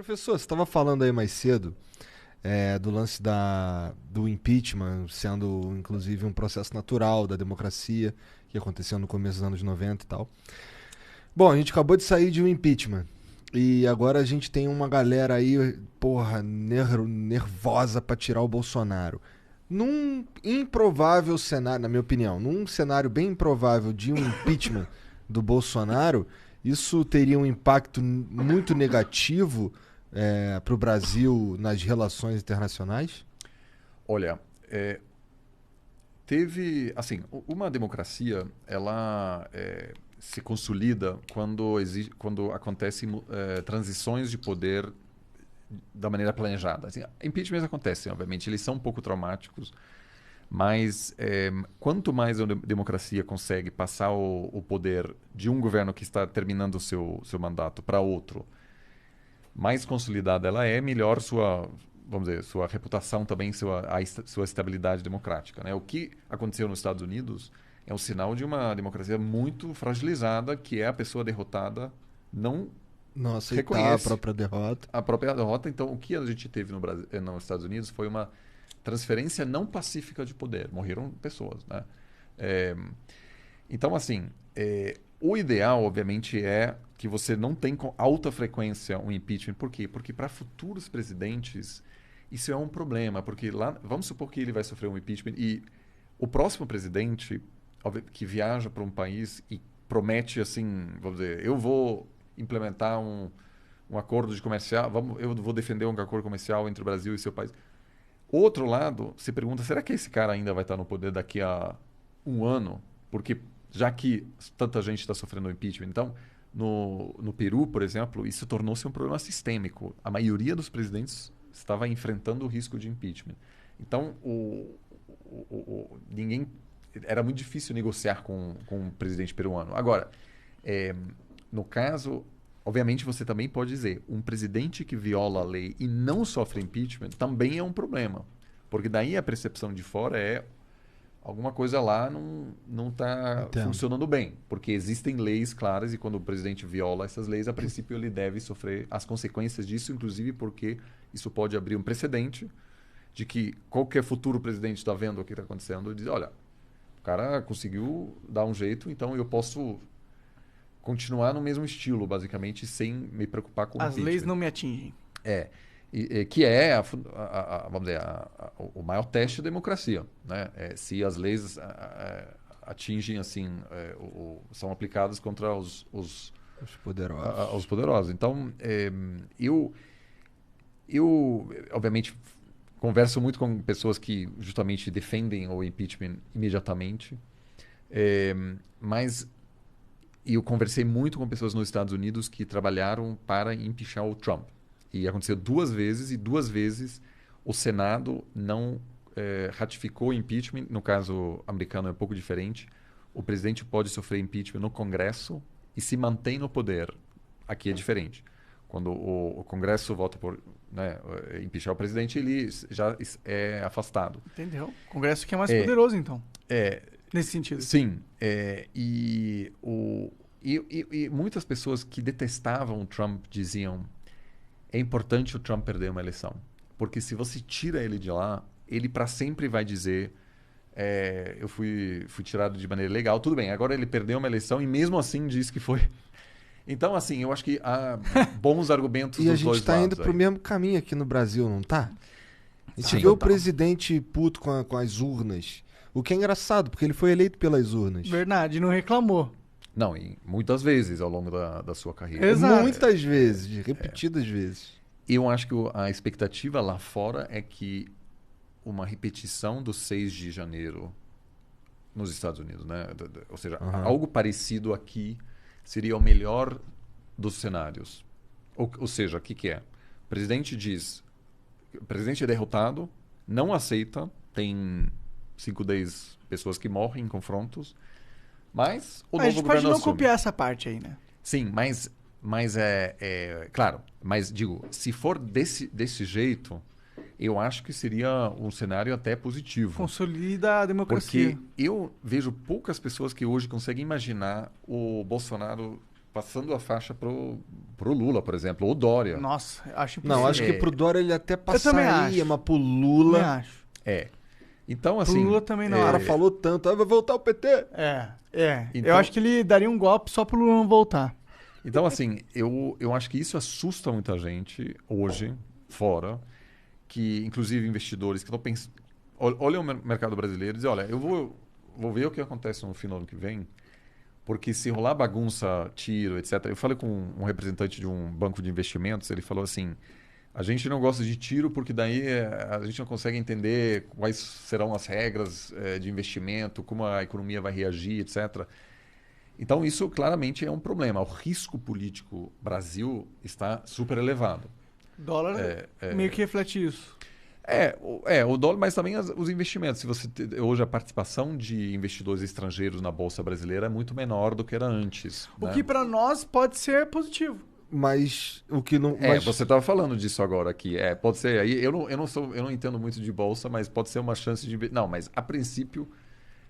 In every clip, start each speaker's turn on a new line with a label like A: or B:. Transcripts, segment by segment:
A: Professor, você estava falando aí mais cedo do lance do impeachment sendo, inclusive, um processo natural da democracia que aconteceu no começo dos anos 90 e tal. Bom, a gente acabou de sair de um impeachment e agora a gente tem uma galera aí, porra, nervosa para tirar o Bolsonaro. Num improvável cenário, na minha opinião, num cenário bem improvável de um impeachment do Bolsonaro, isso teria um impacto muito negativo para o Brasil nas relações internacionais?
B: Olha, teve, assim, uma democracia, ela se consolida quando acontecem transições de poder da maneira planejada. Assim, impeachments acontecem, obviamente, eles são um pouco traumáticos, mas quanto mais a democracia consegue passar o poder de um governo que está terminando o seu mandato para outro, mais consolidada ela é, melhor vamos dizer, sua reputação também, sua estabilidade democrática, né? O que aconteceu nos Estados Unidos é um sinal de uma democracia muito fragilizada, que é a pessoa derrotada não
A: Não aceitar a
B: reconhece
A: própria derrota.
B: a própria derrota. Então, o que a gente teve no Brasil, nos Estados Unidos foi uma transferência não pacífica de poder. Morreram pessoas, né? É, então, assim, o ideal, obviamente, é que você não tenha com alta frequência um impeachment. Por quê? Porque para futuros presidentes isso é um problema, porque lá, vamos supor que ele vai sofrer um impeachment e o próximo presidente que viaja para um país e promete assim, vamos dizer, eu vou implementar um acordo de comercial, eu vou defender um acordo comercial entre o Brasil e seu país. Outro lado, se pergunta, será que esse cara ainda vai estar no poder daqui a um ano? Porque já que tanta gente está sofrendo um impeachment, então no Peru, por exemplo, isso tornou-se um problema sistêmico. A maioria dos presidentes estava enfrentando o risco de impeachment. Então, ninguém era muito difícil negociar com o presidente peruano. Agora, no caso, obviamente você também pode dizer, um presidente que viola a lei e não sofre impeachment também é um problema. Porque daí a percepção de fora é alguma coisa lá não está funcionando bem. Porque existem leis claras e quando o presidente viola essas leis, a princípio ele deve sofrer as consequências disso, inclusive porque isso pode abrir um precedente de que qualquer futuro presidente está vendo o que está acontecendo e diz, olha, o cara conseguiu dar um jeito, então eu posso continuar no mesmo estilo, basicamente, sem me preocupar com o
C: As
B: impeachment.
C: leis não me atingem.
B: Que é vamos dizer, o maior teste da democracia, né? Se as leis atingem assim, são aplicadas contra os
A: poderosos.
B: Os poderosos. Então, eu obviamente converso muito com pessoas que justamente defendem o impeachment imediatamente, mas eu conversei muito com pessoas nos Estados Unidos que trabalharam para impeachar o Trump. E aconteceu 2 vezes, e 2 vezes o Senado não ratificou o impeachment. No caso americano é um pouco diferente. O presidente pode sofrer impeachment no Congresso e se mantém no poder. Aqui é diferente. Quando o Congresso vota por impeachar o presidente, ele já é afastado.
C: Entendeu? O Congresso que é mais poderoso, então. Nesse sentido.
B: Sim. E muitas pessoas que detestavam o Trump diziam é importante o Trump perder uma eleição. Porque se você tira ele de lá, ele para sempre vai dizer eu fui tirado de maneira legal. Tudo bem, agora ele perdeu uma eleição e mesmo assim diz que foi. Então, assim, eu acho que há bons argumentos dos dois lados.
A: E a gente tá indo pro mesmo caminho aqui no Brasil, não tá? A gente
B: Sim,
A: vê o presidente puto com as urnas. O que é engraçado, porque ele foi eleito pelas urnas.
C: Verdade, não reclamou.
B: Não, e muitas vezes ao longo da sua carreira.
A: Exato. Muitas vezes, repetidas vezes.
B: Eu acho que a expectativa lá fora é que uma repetição do 6 de janeiro nos Estados Unidos, né? Ou seja, algo parecido aqui seria o melhor dos cenários. Ou seja, o que é? O presidente diz, o presidente é derrotado, não aceita, tem 5, 10 pessoas que morrem em confrontos, mas o novo governo assume.
C: A gente pode não copiar essa parte aí, né?
B: Sim, mas claro, mas digo, se for desse jeito, eu acho que seria um cenário até positivo.
C: Consolida a democracia.
B: Porque eu vejo poucas pessoas que hoje conseguem imaginar o Bolsonaro passando a faixa pro Lula, por exemplo, ou Dória.
C: Nossa, acho impossível.
A: Não, acho que pro Dória ele até
C: Eu também
A: passaria,
C: acho.
A: mas pro Lula...
C: Também acho.
B: Então,
C: Pro
B: assim...
C: Lula também não.
A: O cara falou tanto, vai voltar o PT.
C: Então, eu
B: Então-
C: acho que ele daria um golpe só pro Lula não voltar.
B: Então, assim, eu acho que isso assusta muita gente hoje, fora, que inclusive investidores que estão pensando... Olham o mercado brasileiro e dizem, olha, eu vou ver o que acontece no final do ano que vem, porque se rolar bagunça, tiro, etc. Eu falei com um representante de um banco de investimentos, ele falou assim, a gente não gosta de tiro porque daí a gente não consegue entender quais serão as regras de investimento, como a economia vai reagir, etc. Então, isso claramente é um problema. O risco político Brasil está super elevado.
C: Dólar meio que reflete isso.
B: O dólar, mas também os investimentos. Se você hoje a participação de investidores estrangeiros na Bolsa Brasileira é muito menor do que era antes.
C: O
B: né?
C: que para nós pode ser positivo.
A: Mas o que não...
B: Você estava falando disso agora aqui. Pode ser. Aí eu não entendo muito de bolsa, mas pode ser uma chance de... Não, mas a princípio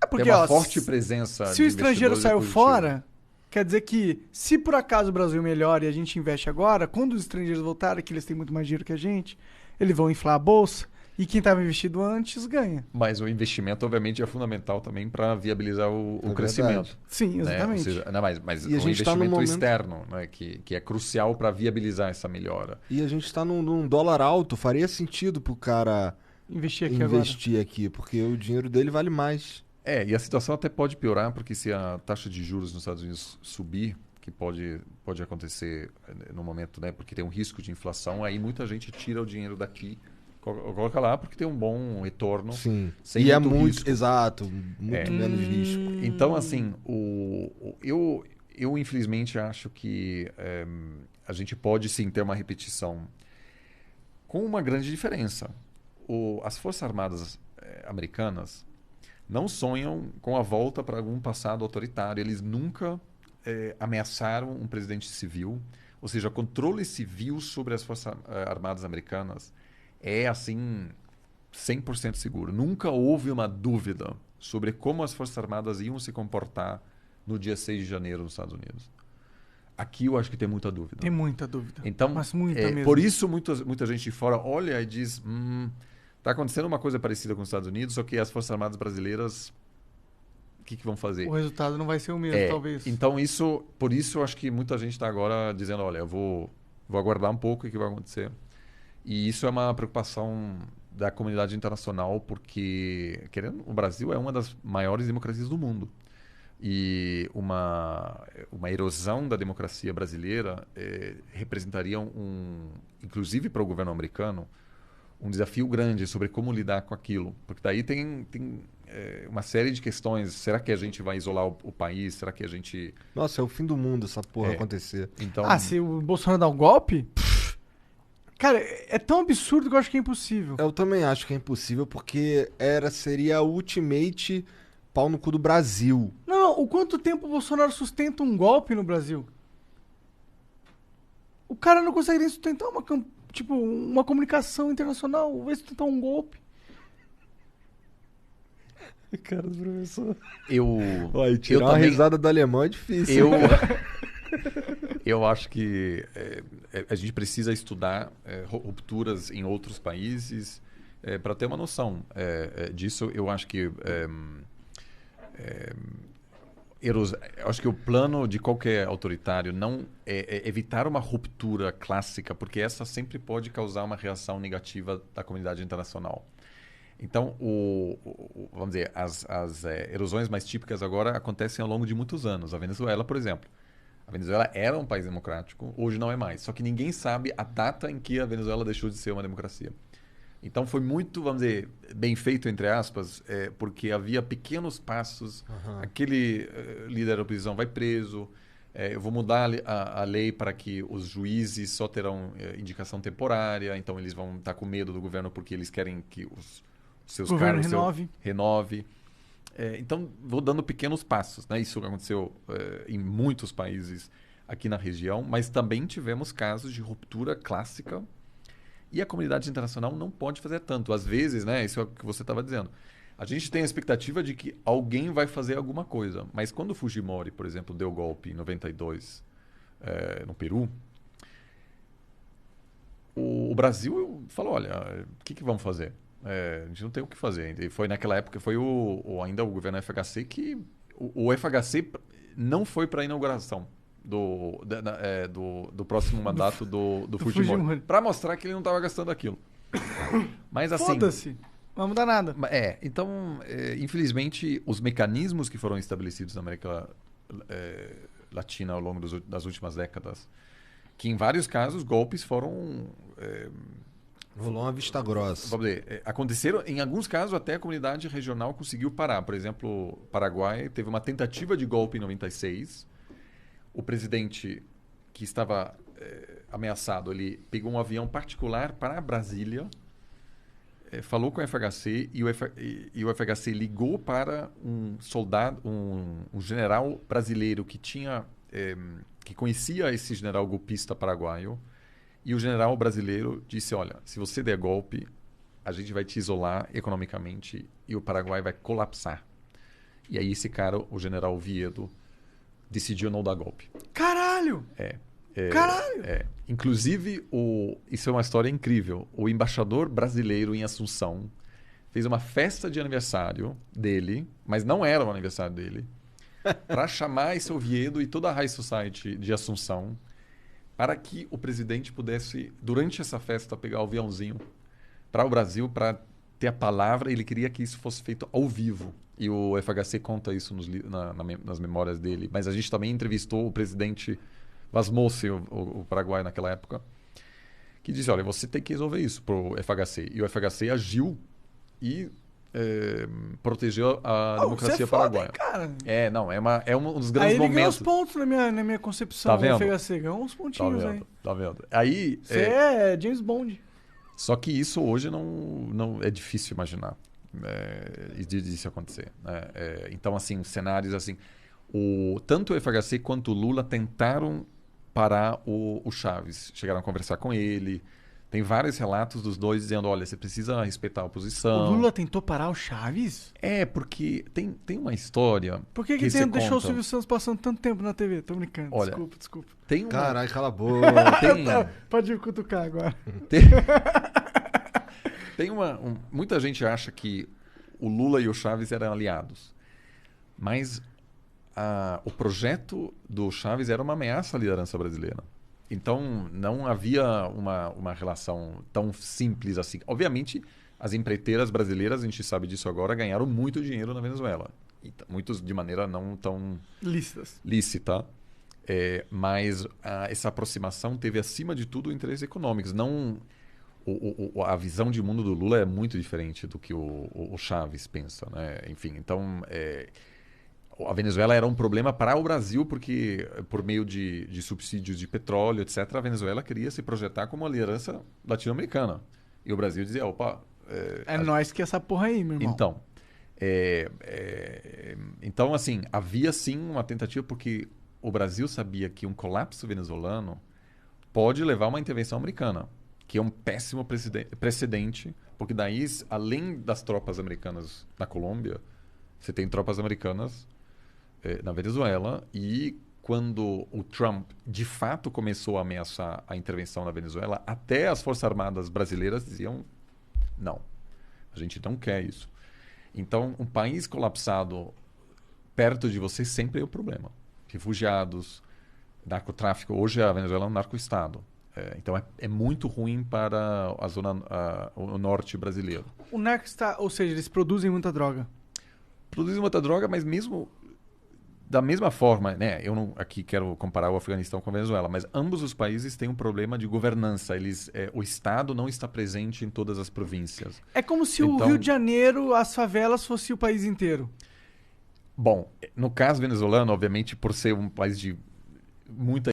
C: Porque,
B: tem uma forte presença
C: se o estrangeiro
B: investidores
C: saiu
B: positivo.
C: fora, quer dizer que se por acaso o Brasil melhora e a gente investe agora, quando os estrangeiros voltarem, que eles têm muito mais dinheiro que a gente, eles vão inflar a bolsa e quem estava investido antes ganha.
B: Mas o investimento, obviamente, é fundamental também para viabilizar o crescimento.
A: verdade.
C: Sim,
B: né?
C: exatamente.
B: Ou seja, não, mas
A: E a
B: o
A: gente tá num
B: investimento
A: momento-
B: externo, né? que é crucial para viabilizar essa melhora.
A: E a gente está num dólar alto, faria sentido pro cara
C: Investir aqui
A: investir aqui, porque o dinheiro dele vale mais.
B: E a situação até pode piorar, porque se a taxa de juros nos Estados Unidos subir, que pode acontecer no momento, né? Porque tem um risco de inflação, aí muita gente tira o dinheiro daqui, coloca lá, porque tem um bom retorno.
A: Sim.
B: Sem
A: E é
B: muito
A: muito,
B: risco.
A: exato, muito menos risco.
B: Então, assim, eu infelizmente acho que a gente pode sim ter uma repetição com uma grande diferença. As Forças Armadas americanas não sonham com a volta para algum passado autoritário. Eles nunca ameaçaram um presidente civil. Ou seja, controle civil sobre as Forças Armadas americanas é, assim, 100% seguro. Nunca houve uma dúvida sobre como as Forças Armadas iam se comportar no dia 6 de janeiro nos Estados Unidos. Aqui eu acho que tem muita dúvida.
C: Tem muita dúvida.
B: Então,
C: mas muita mesmo.
B: por isso muita gente de fora olha e diz, está acontecendo uma coisa parecida com os Estados Unidos, só que as Forças Armadas brasileiras, o que vão fazer?
C: O resultado não vai ser o mesmo, talvez.
B: Então, por isso eu acho que muita gente está agora dizendo, olha, eu vou aguardar um pouco o que vai acontecer. E isso é uma preocupação da comunidade internacional, porque o Brasil é uma das maiores democracias do mundo. E uma erosão da democracia brasileira representaria inclusive para o governo americano, um desafio grande sobre como lidar com aquilo. Porque daí tem uma série de questões. Será que a gente vai isolar o país? Será que a gente...
A: Nossa, é o fim do mundo essa porra acontecer.
B: Então,
C: se o Bolsonaro dá um golpe... Cara, é tão absurdo que eu acho que é impossível.
A: Eu também acho que é impossível, porque seria a ultimate pau no cu do Brasil.
C: Não, o quanto tempo o Bolsonaro sustenta um golpe no Brasil? O cara não consegue nem sustentar uma comunicação internacional, vai sustentar um golpe.
A: Cara do professor.
B: eu
A: tirar uma
B: também-
A: risada do alemão é difícil.
B: Eu acho que a gente precisa estudar rupturas em outros países para ter uma noção disso. Eu acho que eu acho que o plano de qualquer autoritário não é evitar uma ruptura clássica, porque essa sempre pode causar uma reação negativa da comunidade internacional. Então, vamos dizer, as erosões mais típicas agora acontecem ao longo de muitos anos. A Venezuela, por exemplo. A Venezuela era um país democrático, hoje não é mais. Só que ninguém sabe a data em que a Venezuela deixou de ser uma democracia. Então foi muito, vamos dizer, bem feito, entre aspas, porque havia pequenos passos. Aquele líder da oposição vai preso. Eu vou mudar a lei para que os juízes só terão indicação temporária. Então eles vão estar com medo do governo porque eles querem que os seus
C: Governo
B: cargos renove. Então, vou dando pequenos passos. Né? Isso aconteceu em muitos países aqui na região, mas também tivemos casos de ruptura clássica e a comunidade internacional não pode fazer tanto. Às vezes, né, isso é o que você estava dizendo, a gente tem a expectativa de que alguém vai fazer alguma coisa, mas quando o Fujimori, por exemplo, deu golpe em 92, no Peru, o Brasil falou, olha, o que vamos fazer? A gente não tem o que fazer. E foi naquela época, foi ainda o governo FHC que... O FHC não foi para a inauguração do próximo mandato do Fujimori. Para mostrar que ele não estava gastando aquilo. Mas assim...
C: Foda-se. Não vai mudar nada.
B: Então, infelizmente, os mecanismos que foram estabelecidos na América Latina ao longo das últimas décadas, que em vários casos golpes foram...
A: Rolou uma vista grossa.
B: Vamos dizer, aconteceram, em alguns casos até a comunidade regional conseguiu parar. Por exemplo, o Paraguai teve uma tentativa de golpe em 96. O presidente que estava ameaçado, ele pegou um avião particular para Brasília, falou com o FHC e o FHC ligou para um soldado, um general brasileiro que conhecia esse general golpista paraguaio. E o general brasileiro disse, olha, se você der golpe, a gente vai te isolar economicamente e o Paraguai vai colapsar. E aí esse cara, o general Oviedo, decidiu não dar golpe.
C: Caralho! Caralho!
B: Inclusive, isso é uma história incrível. O embaixador brasileiro em Assunção fez uma festa de aniversário dele, mas não era o aniversário dele, para chamar esse Oviedo e toda a High Society de Assunção para que o presidente pudesse, durante essa festa, pegar o aviãozinho para o Brasil para ter a palavra. Ele queria que isso fosse feito ao vivo. E o FHC conta isso nas memórias dele. Mas a gente também entrevistou o presidente Vasmossi, o Paraguai naquela época, que disse, olha, você tem que resolver isso para o FHC. E o FHC agiu e protegeu a democracia paraguaia.
C: Cara.
B: É um dos grandes
C: aí ele
B: momentos.
C: ganhou uns pontos na minha concepção do FHC. Ganhou uns pontinhos aí.
B: Tá vendo? Aí,
C: você é James Bond.
B: Só que isso hoje não é difícil imaginar disso acontecer. Né? Então, assim, cenários assim... Tanto o FHC quanto o Lula tentaram parar o Chaves. Chegaram a conversar com ele. Tem vários relatos dos dois dizendo, olha, você precisa respeitar a oposição.
C: O Lula tentou parar o Chaves?
B: Porque tem uma história...
C: Por que deixou o Silvio Santos passando tanto tempo na TV? Tô brincando.
B: Olha,
C: desculpa.
B: Caralho,
A: cala a boca.
C: Pode me cutucar agora.
B: Muita gente acha que o Lula e o Chaves eram aliados. Mas o projeto do Chaves era uma ameaça à liderança brasileira. Então, não havia uma relação tão simples assim. Obviamente, as empreiteiras brasileiras, a gente sabe disso agora, ganharam muito dinheiro na Venezuela. E muitos de maneira não tão lícita. Mas essa aproximação teve, acima de tudo, interesses econômicos. A visão de mundo do Lula é muito diferente do que o Chaves pensa. Né? Enfim, então... A Venezuela era um problema para o Brasil porque, por meio de subsídios de petróleo, etc., a Venezuela queria se projetar como uma liderança latino-americana. E o Brasil dizia, opa...
C: nós que essa porra aí, meu irmão.
B: Então, assim, havia sim uma tentativa porque o Brasil sabia que um colapso venezuelano pode levar a uma intervenção americana, que é um péssimo precedente, porque daí, além das tropas americanas na Colômbia, você tem tropas americanas na Venezuela, e quando o Trump de fato começou a ameaçar a intervenção na Venezuela, até as Forças Armadas brasileiras diziam, não, a gente não quer isso. Então, um país colapsado perto de você sempre é o problema. Refugiados, narcotráfico, hoje a Venezuela é um narco-estado. Então é muito ruim para o norte brasileiro.
C: O narco-estado, ou seja, eles produzem muita droga.
B: Produzem muita droga, mas mesmo da mesma forma, né? Eu não aqui quero comparar o Afeganistão com a Venezuela, mas ambos os países têm um problema de governança. O Estado não está presente em todas as províncias.
C: É como se o Rio de Janeiro, as favelas, fosse o país inteiro.
B: Bom, no caso venezuelano, obviamente, por ser um país de muita